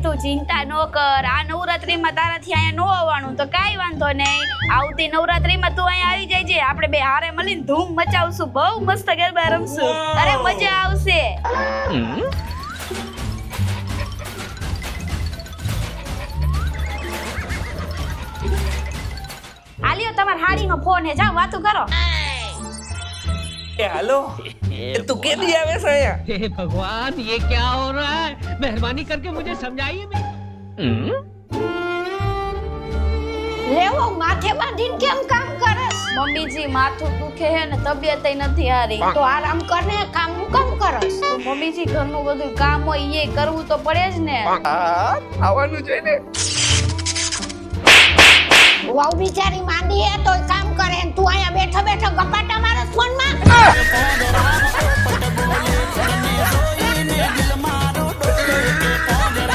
તું ચિંતા ન કર. આ નવરાત્રીમાં તારાથી અહીંયા નો આવવાનું તો કાઈ વાંધો નહીં. આવતી નવરાત્રીમાં તું અહીંયા આવી જજે. આપણે બે હારે મળીને ધૂમ મચાવશું. બહુ મસ્ત ગરબા રમશું. અરે મજા આવશે. આલિયો તમાર હાડીનો ફોન હે, જાવ વાતો કરો. हेलो तू कैसी आवे से यहाँ? हे भगवान ये क्या हो रहा है मेहरबानी करके मुझे समझाइए मैं લેવો માથે બાંધીને કેમ કામ કરસ? મમ્મીજી માથું દુખે હે ને તબિયત નથી હારી. તો આરામ કરને, કામ નું કામ કરસ? તો મમ્મીજી ઘરનું બધું કામ હોય એ કરવું તો પડે જ ને. આવવાનું છે ને. વાવ બિચારી માંદી હે તોય કામ કરે ને તું અહીંયા બેઠો બેઠો ગપાટા મારસ ફોનમાં.